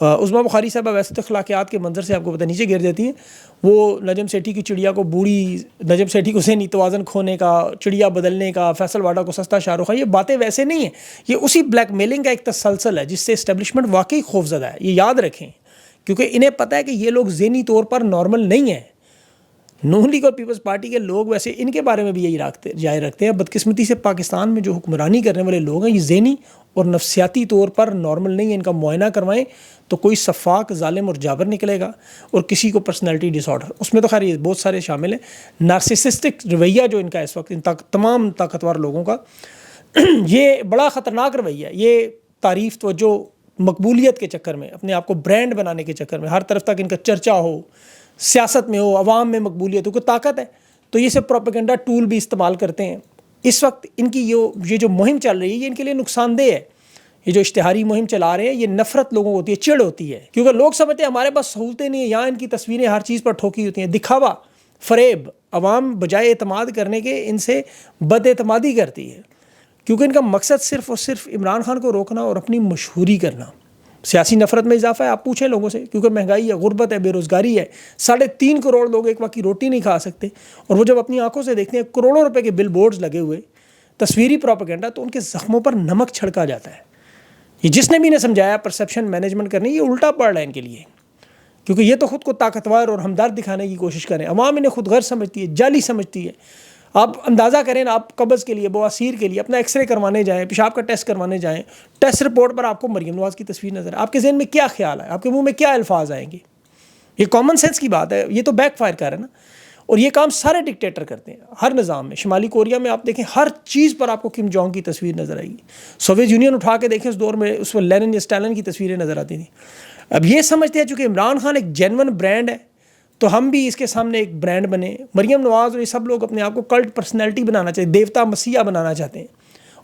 عظمیٰ بخاری صاحبہ ویسے تو اخلاقیات کے منظر سے آپ کو پتہ نیچے گر جاتی ہیں. وہ نجم سیٹھی کی چڑیا کو بوڑھی، نجم سیٹھی کو ذہنی توازن کھونے کا، چڑیا بدلنے کا، فیصل واڈا کو سستا شاہ رخ خان، یہ باتیں ویسے نہیں ہیں. یہ اسی بلیک میلنگ کا ایک تسلسل ہے جس سے اسٹیبلشمنٹ واقعی خوفزدہ ہے. یہ یاد رکھیں، کیونکہ انہیں پتہ ہے کہ یہ لوگ ذہنی طور پر نارمل نہیں ہیں. نون لیگ اور پیپلز پارٹی کے لوگ ویسے ان کے بارے میں بھی یہی رائے رکھتے ہیں. بدقسمتی سے پاکستان میں جو حکمرانی کرنے والے لوگ ہیں یہ ذہنی اور نفسیاتی طور پر نارمل نہیں ہیں. ان کا معائنہ کروائیں تو کوئی شفاق، ظالم اور جابر نکلے گا، اور کسی کو پرسنالٹی ڈس آرڈر، اس میں تو خیر یہ بہت سارے شامل ہیں. نارسسسٹک رویہ جو ان کا اس وقت ان تمام طاقتور لوگوں کا یہ بڑا خطرناک رویہ ہے. یہ تعریف توجہ مقبولیت کے چکر میں، اپنے آپ کو برانڈ بنانے کے چکر میں، ہر طرف تک ان کا چرچا ہو، سیاست میں ہو، عوام میں مقبولیت ہو، کوئی طاقت ہے تو یہ سب پروپیگنڈا ٹول بھی استعمال کرتے ہیں. اس وقت ان کی یہ جو مہم چل رہی ہے یہ ان کے لیے نقصان دہ ہے. یہ جو اشتہاری مہم چلا رہے ہیں یہ نفرت لوگوں کو ہوتی ہے، چڑ ہوتی ہے، کیونکہ لوگ سمجھتے ہیں ہمارے پاس سہولتیں نہیں ہیں. یہاں ان کی تصویریں ہر چیز پر ٹھوکی ہوتی ہیں، دکھاوا، فریب. عوام بجائے اعتماد کرنے کے ان سے بد اعتمادی کرتی ہے، کیونکہ ان کا مقصد صرف اور صرف عمران خان کو روکنا اور اپنی مشہوری کرنا. سیاسی نفرت میں اضافہ ہے، آپ پوچھیں لوگوں سے، کیونکہ مہنگائی ہے، غربت ہے، بے روزگاری ہے. 3.5 کروڑ لوگ ایک وقت کی روٹی نہیں کھا سکتے، اور وہ جب اپنی آنکھوں سے دیکھتے ہیں کروڑوں روپے کے بل بورڈز لگے ہوئے، تصویری پروپیگنڈا، تو ان کے زخموں پر نمک چھڑکا جاتا ہے. یہ جس نے بھی انہیں سمجھایا پرسیپشن مینجمنٹ کرنی، یہ الٹا پڑ رہا ہے ان کے لیے، کیونکہ یہ تو خود کو طاقتور اور ہمدرد دکھانے کی کوشش کریں. عوام انہیں خود غرض سمجھتی ہے، جعلی سمجھتی ہے. آپ اندازہ کریں نا، آپ قبض کے لیے، بواسیر کے لیے اپنا ایکس رے کروانے جائیں، پیشاب کا ٹیسٹ کروانے جائیں، ٹیسٹ رپورٹ پر آپ کو مریم نواز کی تصویر نظر ہے، آپ کے ذہن میں کیا خیال ہے، آپ کے منہ میں کیا الفاظ آئیں گے؟ یہ کامن سینس کی بات ہے. یہ تو بیک فائر کر رہا ہے نا. اور یہ کام سارے ڈکٹیٹر کرتے ہیں ہر نظام میں. شمالی کوریا میں آپ دیکھیں ہر چیز پر آپ کو کم جونگ کی تصویر نظر آئے گی. سوویت یونین اٹھا کے دیکھیں اس دور میں، اس میں لینن یا اسٹالن کی تصویریں نظر آتی تھیں. اب یہ سمجھتے ہیں چونکہ عمران خان ایک جینون برانڈ ہے تو ہم بھی اس کے سامنے ایک برانڈ بنے. مریم نواز اور یہ سب لوگ اپنے آپ کو کلٹ پرسنالٹی بنانا چاہتے ہیں، دیوتا مسیحا بنانا چاہتے ہیں،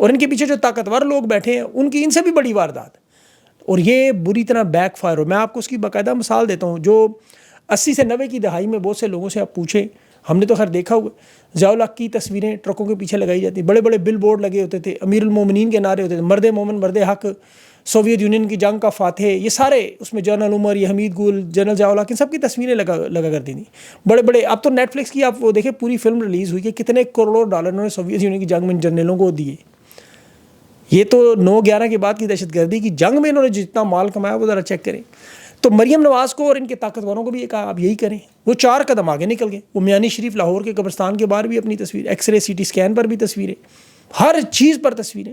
اور ان کے پیچھے جو طاقتور لوگ بیٹھے ہیں ان کی ان سے بھی بڑی واردات، اور یہ بری طرح بیک فائر ہو. میں آپ کو اس کی باقاعدہ مثال دیتا ہوں. جو 80 سے 90 کی دہائی میں بہت سے لوگوں سے آپ پوچھیں، ہم نے تو خیر دیکھا ہوا، ضیاء الحق کی تصویریں ٹرکوں کے پیچھے لگائی جاتی، بڑے بڑے بل بورڈ لگے ہوتے تھے، امیر المومنین کے نعرے ہوتے تھے، مرد مومن مرد حق، سوویت یونین کی جنگ کا فاتح، یہ سارے اس میں جنرل عمر، یہ حمید گل، جنرل ضیاء الحق، ان سب کی تصویریں لگا کرتی تھیں. بڑے بڑے، اب تو نیٹ فلکس کی آپ وہ دیکھیں پوری فلم ریلیز ہوئی کہ کتنے کروڑوں ڈالر انہوں نے سوویت یونین کی جنگ میں جنرلوں کو دیے. یہ تو 9/11 کے بعد کی دہشت گردی کی جنگ میں انہوں نے جتنا مال کمایا وہ ذرا چیک کریں. تو مریم نواز کو اور ان کے طاقتوروں کو بھی یہ کہا آپ یہی کریں. وہ 4 قدم آگے نکل گئے. وہ میانی شریف لاہور کے قبرستان کے باہر بھی اپنی تصویر، X ray C T scan پر بھی تصویریں، ہر چیز پر تصویریں.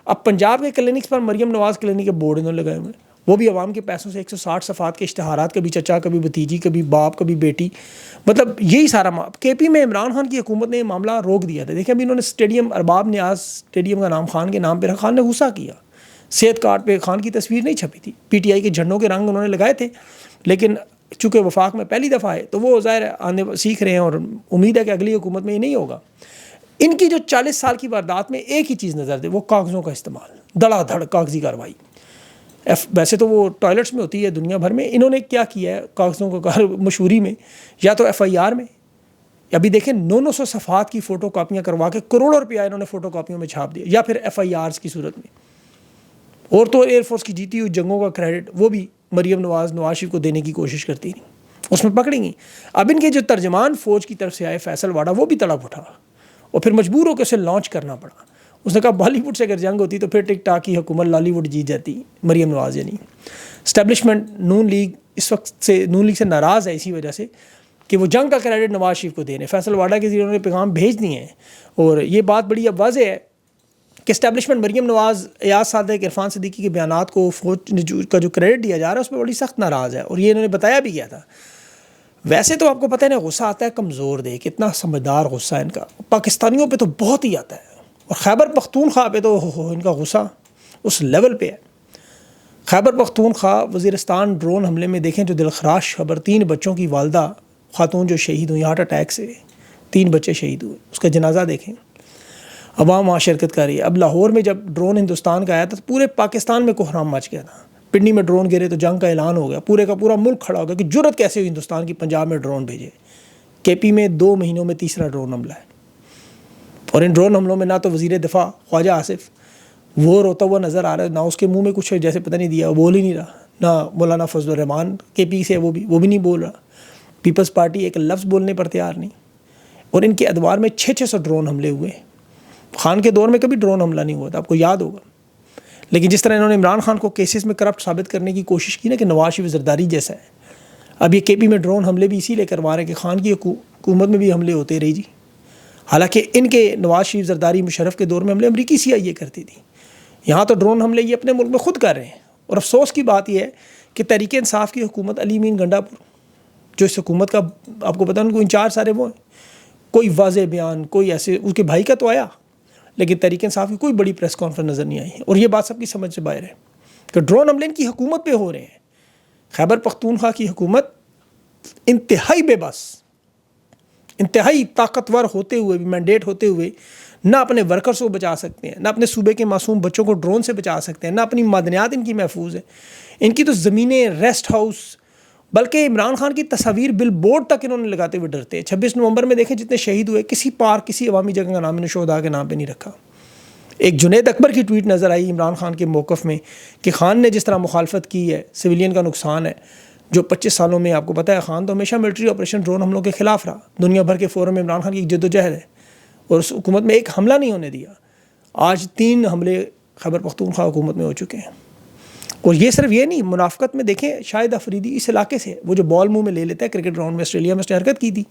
اب پنجاب کے کلینکس پر مریم نواز کلینک کے بورڈ انہوں نے لگائے ہوئے ہیں، وہ بھی عوام کے پیسوں سے 160 صفحات کے اشتہارات، کبھی چچا، کبھی بھتیجی، کبھی باپ، کبھی بیٹی، مطلب یہی سارا. کے پی میں عمران خان کی حکومت نے یہ معاملہ روک دیا تھا. دیکھیں ابھی انہوں نے اسٹیڈیم ارباب نیاز اسٹیڈیم کا نام خان کے نام پہ رکھا. خان نے غصہ کیا، صحت کارڈ پہ خان کی تصویر نہیں چھپی تھی، پی ٹی آئی کے جھنڈوں کے رنگ انہوں نے لگائے تھے، لیکن چونکہ وفاق میں پہلی دفعہ ہے تو وہ ظاہر آنے سیکھ رہے ہیں، اور امید ہے کہ اگلی حکومت میں یہ نہیں ہوگا. ان کی جو 40 سال کی واردات میں ایک ہی چیز نظر دے، وہ کاغذوں کا استعمال، دڑا دھڑ کاغذی کارروائی. ویسے تو وہ ٹوائلٹس میں ہوتی ہے دنیا بھر میں، انہوں نے کیا کیا ہے کاغذوں کو مشہوری میں، یا تو FIR میں، ابھی دیکھیں 900 صفحات کی فوٹو کاپیاں کروا کے کروڑوں روپیہ انہوں نے فوٹو کاپیوں میں چھاپ دیا، یا پھر FIRs کی صورت میں. اور تو ایئر فورس کی جیتی ہوئی جنگوں کا کریڈٹ وہ بھی مریم نواز شریف کو دینے کی کوشش کرتی نہیں، اس میں پکڑیں گی. اب ان کے جو ترجمان فوج کی طرف سے آئے فیصل واڈا، وہ بھی تڑپ اٹھا اور پھر مجبور ہو کے اسے لانچ کرنا پڑا. اس نے کہا بالی ووڈ سے اگر جنگ ہوتی تو پھر ٹک ٹاک کی حکومت لالی ووڈ جیت جاتی. مریم نواز یعنی اسٹیبلشمنٹ نون لیگ اس وقت سے نون لیگ سے ناراض ہے اسی وجہ سے کہ وہ جنگ کا کریڈٹ نواز شریف کو دے رہے ہیں. فیصل واڈا کے ذریعے انہوں نے پیغام بھیج دیے ہیں، اور یہ بات بڑی اب واضح ہے کہ اسٹیبلشمنٹ مریم نواز، ایاز صادق، عرفان صدیقی کے بیانات کو فوج کا جو کریڈٹ دیا جا رہا ہے اس پہ بڑی سخت ناراض ہے، اور یہ انہوں نے بتایا بھی کیا تھا. ویسے تو آپ کو پتہ ہے نا غصہ آتا ہے کمزور دے، کتنا سمجھدار غصہ ہے ان کا. پاکستانیوں پہ تو بہت ہی آتا ہے، اور خیبر پختونخوا پہ تو ان کا غصہ اس لیول پہ ہے. خیبر پختونخوا وزیرستان ڈرون حملے میں دیکھیں جو دلخراش خبر، 3 بچوں کی والدہ خاتون جو شہید ہوئی ہارٹ اٹیک سے، 3 بچے شہید ہوئے، اس کا جنازہ دیکھیں. عوام وہاں شرکت کر رہی ہے. اب لاہور میں جب ڈرون ہندوستان کا آیا تھا تو پورے پاکستان میں کوہرام مچ گیا تھا. پنڈی میں ڈرون گرے تو جنگ کا اعلان ہو گیا، پورے کا پورا ملک کھڑا ہو گیا کہ جرت کیسے ہوئی ہندوستان کی پنجاب میں ڈرون بھیجے. کے پی میں 2 مہینوں میں تیسرا ڈرون حملہ ہے، اور ان ڈرون حملوں میں نہ تو وزیر دفاع خواجہ آصف وہ روتا ہوا نظر آ رہا ہے، نہ اس کے منہ میں کچھ جیسے پتہ نہیں دیا، بول ہی نہیں رہا، نہ مولانا فضل الرحمان کے پی سے وہ بھی نہیں بول رہا. پیپلز پارٹی ایک لفظ بولنے پر تیار نہیں. اور ان کے ادوار میں 600 ڈرون حملے ہوئے. خان کے دور میں کبھی ڈرون حملہ نہیں ہوا تھا, آپ کو یاد ہوگا. لیکن جس طرح انہوں نے عمران خان کو کیسز میں کرپٹ ثابت کرنے کی کوشش کی نا کہ نواز شریف زرداری جیسا ہے, اب یہ کے پی میں ڈرون حملے بھی اسی لیے کروا رہے ہیں کہ خان کی حکومت میں بھی حملے ہوتے رہی جی. حالانکہ ان کے نواز شریف زرداری مشرف کے دور میں حملے امریکی CIA کرتی تھی. یہاں تو ڈرون حملے یہ اپنے ملک میں خود کر رہے ہیں. اور افسوس کی بات یہ ہے کہ تحریک انصاف کی حکومت علی امین گنڈا پور جو اس حکومت کا آپ کو پتہ ان کو انچارج سارے وہ ہیں, کوئی واضح بیان, کوئی ایسے اس کے بھائی کا تو آیا, لیکن تحریک انصاف کی کوئی بڑی پریس کانفرنس نظر نہیں آئی. اور یہ بات سب کی سمجھ سے باہر ہے کہ ڈرون حملے ان کی حکومت پہ ہو رہے ہیں. خیبر پختونخوا کی حکومت انتہائی بے بس, انتہائی طاقتور ہوتے ہوئے بھی, مینڈیٹ ہوتے ہوئے نہ اپنے ورکرز کو بچا سکتے ہیں, نہ اپنے صوبے کے معصوم بچوں کو ڈرون سے بچا سکتے ہیں, نہ اپنی معدنیات ان کی محفوظ ہیں. ان کی تو زمینیں, ریسٹ ہاؤس, بلکہ عمران خان کی تصاویر بل بورڈ تک انہوں نے لگاتے ہوئے ڈرتے ہیں. 26 نومبر میں دیکھیں جتنے شہید ہوئے, کسی پارک کسی عوامی جگہ کا نام انہوں نے شہداء کے نام پہ نہیں رکھا. ایک جنید اکبر کی ٹویٹ نظر آئی عمران خان کے موقف میں کہ خان نے جس طرح مخالفت کی ہے, سویلین کا نقصان ہے, جو 25 سالوں میں آپ کو پتہ ہے خان تو ہمیشہ ملٹری آپریشن ڈرون حملوں کے خلاف رہا. دنیا بھر کے فورم میں عمران خان کی ایک جد و جہد ہے اور اس حکومت میں ایک حملہ نہیں ہونے دیا. آج 3 حملے خیبر پختونخوا حکومت میں ہو چکے ہیں. اور یہ صرف یہ نہیں, منافقت میں دیکھیں شاہد افریدی اس علاقے سے, وہ جو بال منہ میں لے لیتا ہے کرکٹ گراؤنڈ میں, آسٹریلیا میں اس نے حرکت کی تھی.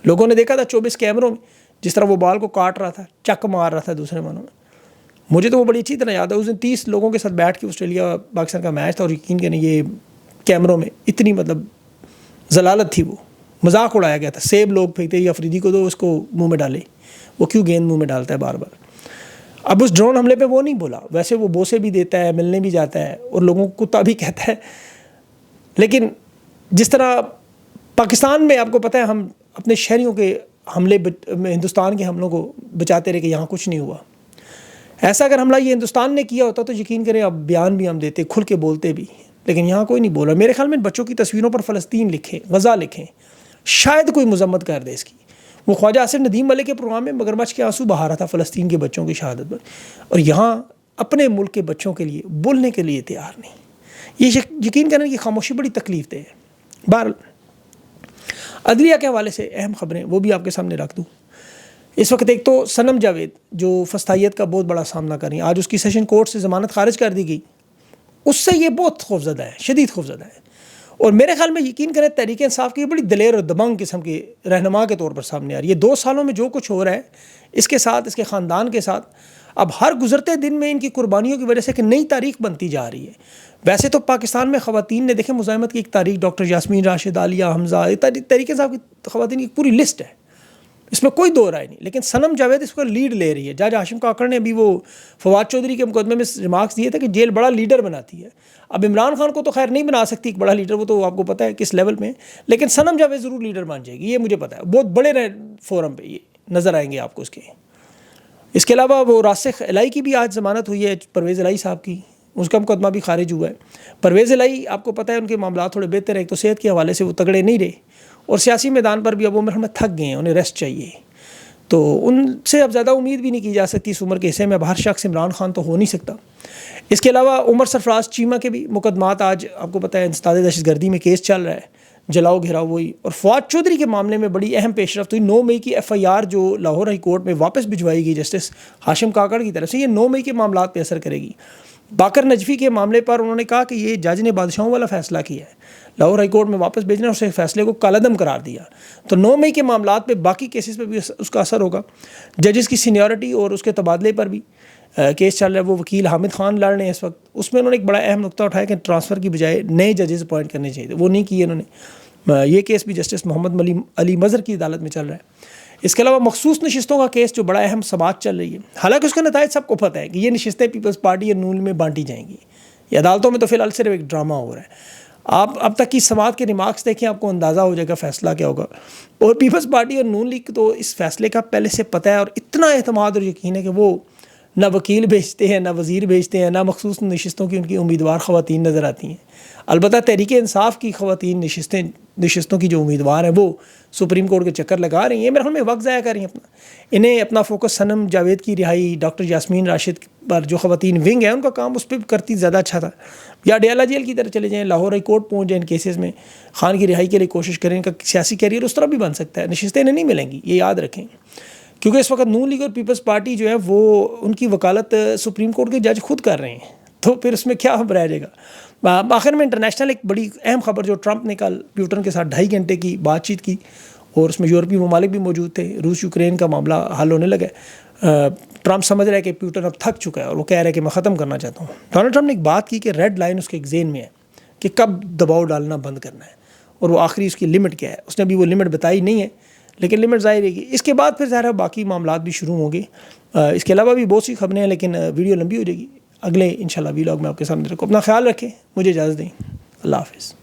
لوگوں نے دیکھا تھا 24 کیمروں میں جس طرح وہ بال کو کاٹ رہا تھا, چک مار رہا تھا دوسرے معنوں میں. مجھے تو وہ بڑی اچھی طرح یاد ہے, اس دن 30 لوگوں کے ساتھ بیٹھ کے آسٹریلیا پاکستان کا میچ تھا, اور یقین کریں یہ کیمروں میں اتنی مطلب ضلالت تھی, وہ مذاق اڑایا گیا تھا. سیب لوگ پھینکتے, یہ افریدی کو دو, اس کو منہ میں ڈالے, وہ کیوں گیند منہ میں ڈالتا ہے بار بار. اب اس ڈرون حملے پہ وہ نہیں بولا, ویسے وہ بوسے بھی دیتا ہے, ملنے بھی جاتا ہے, اور لوگوں کو کتا بھی کہتا ہے. لیکن جس طرح پاکستان میں آپ کو پتہ ہے ہم اپنے شہریوں کے حملے ہندوستان کے حملوں کو بچاتے رہے کہ یہاں کچھ نہیں ہوا. ایسا اگر حملہ یہ ہندوستان نے کیا ہوتا تو یقین کریں اب بیان بھی ہم دیتے, کھل کے بولتے بھی, لیکن یہاں کوئی نہیں بولا. میرے خیال میں بچوں کی تصویروں پر فلسطین لکھیں, غزہ لکھیں, شاید کوئی مذمت کر دے اس کی. وہ خواجہ آصف ندیم ملک کے پروگرام میں مگرمچھ کے آنسو بہا رہا تھا فلسطین کے بچوں کی شہادت پر, اور یہاں اپنے ملک کے بچوں کے لیے بولنے کے لیے تیار نہیں. یہ یقین کریں کہ خاموشی بڑی تکلیف دہ ہے. بہرحال عدلیہ کے حوالے سے اہم خبریں وہ بھی آپ کے سامنے رکھ دوں. اس وقت ایک تو صنم جاوید جو فسطائیت کا بہت بڑا سامنا کر رہی ہیں, آج اس کی سیشن کورٹ سے ضمانت خارج کر دی گئی. اس سے یہ بہت خوفزدہ ہے, شدید خوفزدہ ہے. اور میرے خیال میں یقین کریں تحریک انصاف کی بڑی دلیر اور دبنگ قسم کے رہنما کے طور پر سامنے آ رہی ہے. 2 سالوں میں جو کچھ ہو رہا ہے اس کے ساتھ, اس کے خاندان کے ساتھ, اب ہر گزرتے دن میں ان کی قربانیوں کی وجہ سے ایک نئی تاریخ بنتی جا رہی ہے. ویسے تو پاکستان میں خواتین نے دیکھیں مزاحمت کی ایک تاریخ, ڈاکٹر یاسمین راشد, عالیہ حمزہ, تحریک انصاف کی خواتین کی پوری لسٹ ہے, اس میں کوئی دو رائے نہیں. لیکن صنم جاوید اس کو لیڈ لے رہی ہے. جج ہاشم کاکڑ نے ابھی وہ فواد چودھری کے مقدمے میں ریمارکس دیے تھے کہ جیل بڑا لیڈر بناتی ہے. اب عمران خان کو تو خیر نہیں بنا سکتی ایک بڑا لیڈر, وہ تو آپ کو پتہ ہے کس لیول میں, لیکن صنم جاوید ضرور لیڈر بن جائے گی, یہ مجھے پتہ ہے. بہت بڑے فورم پہ یہ نظر آئیں گے آپ کو اس کے علاوہ وہ راسخ الہی کی بھی آج ضمانت ہوئی ہے, پرویز الہی صاحب کی, اس کا مقدمہ بھی خارج ہوا ہے. پرویز الہی آپ کو پتہ ہے ان کے معاملات تھوڑے بہتر ہیں, ایک تو صحت کے حوالے سے وہ تگڑے نہیں رہے, اور سیاسی میدان پر بھی اب وہ میرے میں تھک گئے ہیں, انہیں ریسٹ چاہیے. تو ان سے اب زیادہ امید بھی نہیں کی جا سکتی اس عمر کے حصے میں. اب ہر شخص عمران خان تو ہو نہیں سکتا. اس کے علاوہ عمر سرفراز چیمہ کے بھی مقدمات آج آپ کو پتہ ہے انسداد دہشت گردی میں کیس چل رہا ہے, جلاؤ گھیراؤ ہوئی. اور فواد چودھری کے معاملے میں بڑی اہم پیش رفت ہوئی. 9 مئی کی FIR جو لاہور ہائی کورٹ میں واپس بھجوائی گئی جسٹس ہاشم کاکڑ کی طرف سے, یہ 9 مئی کے معاملات پہ اثر کرے گی. باقر نجفی کے معاملے پر انہوں نے کہا کہ یہ جج نے بادشاہوں والا فیصلہ کیا ہے, لاہور ہائی کورٹ میں واپس بھیجنا اور اسے فیصلے کو کالعدم قرار دیا. تو 9 مئی کے معاملات پہ باقی کیسز پہ بھی اس کا اثر ہوگا. ججز کی سینیورٹی اور اس کے تبادلے پر بھی کیس چل رہا ہے. وہ وکیل حامد خان لڑ رہے ہیں اس وقت. اس میں انہوں نے ایک بڑا اہم نقطہ اٹھایا کہ ٹرانسفر کی بجائے نئے ججز اپوائنٹ کرنے چاہیے, وہ نہیں کیے انہوں نے. یہ کیس بھی جسٹس محمد علی مظہر کی عدالت میں چل رہا ہے. اس کے علاوہ مخصوص نشستوں کا کیس جو بڑا اہم سماعت چل رہی ہے, حالانکہ اس کا نتائج سب کو پتہ ہے کہ یہ نشستیں پیپلز پارٹی یا نون میں بانٹی جائیں گی. یہ عدالتوں میں تو فی الحال صرف ایک ڈرامہ ہو رہا ہے. آپ اب تک کی سماعت کے ریمارکس دیکھیں, آپ کو اندازہ ہو جائے گا فیصلہ کیا ہوگا. اور پیپلز پارٹی اور نون لیگ تو اس فیصلے کا پہلے سے پتہ ہے, اور اتنا اعتماد اور یقین ہے کہ وہ نہ وکیل بھیجتے ہیں، نہ وزیر بھیجتے ہیں، نہ مخصوص نشستوں کی ان کی امیدوار خواتین نظر آتی ہیں۔ البتہ تحریک انصاف کی خواتین نشستوں کی جو امیدوار ہیں وہ سپریم کورٹ کے چکر لگا رہی ہیں، میرے خیال میں وقت ضائع کر رہی ہیں انہیں اپنا فوکس صنم جاوید کی رہائی، ڈاکٹر یاسمین راشد پر جو خواتین ونگ ہیں ان کا کام اس پہ کرتی زیادہ اچھا تھا، یا اڈیالہ جیل کی طرف چلے جائیں، لاہور ہائی کورٹ پہنچ جائیں ان کیسز میں، خان کی رہائی کے لیے کوشش کریں، ان کا سیاسی کیریئر اس طرح بھی بن سکتا ہے، نشستیں انہیں نہیں ملیں گی، یہ یاد رکھیں، کیونکہ اس وقت نون لیگ اور پیپلز پارٹی جو ہے وہ ان کی وکالت سپریم کورٹ کے جج خود کر رہے ہیں، تو پھر اس میں کیا رہ جائے گا۔ آخر میں انٹرنیشنل ایک بڑی اہم خبر جو ٹرمپ نے کل پیوٹن کے ساتھ 2.5 گھنٹے کی بات چیت کی، اور اس میں یورپی ممالک بھی موجود تھے، روس یوکرین کا معاملہ حل ہونے لگا ہے، ٹرمپ سمجھ رہا ہے کہ پیوٹن اب تھک چکا ہے اور وہ کہہ رہا ہے کہ میں ختم کرنا چاہتا ہوں۔ ڈونلڈ ٹرمپ نے ایک بات کی کہ ریڈ لائن اس کے ایک ذہن میں ہے کہ کب دباؤ ڈالنا بند کرنا ہے، اور وہ آخری اس کی لمٹ کیا ہے، اس نے ابھی وہ لمٹ بتائی نہیں ہے، لیکن لمٹ ظاہر ہے گی۔ اس کے بعد پھر ظاہر ہے باقی معاملات بھی شروع ہوں گے، اس کے علاوہ بھی بہت سی خبریں ہیں، لیکن ویڈیو لمبی ہو جائے گی، اگلے انشاءاللہ ویلاگ میں آپ کے سامنے رکھو۔ اپنا خیال رکھیں، مجھے اجازت دیں، اللہ حافظ۔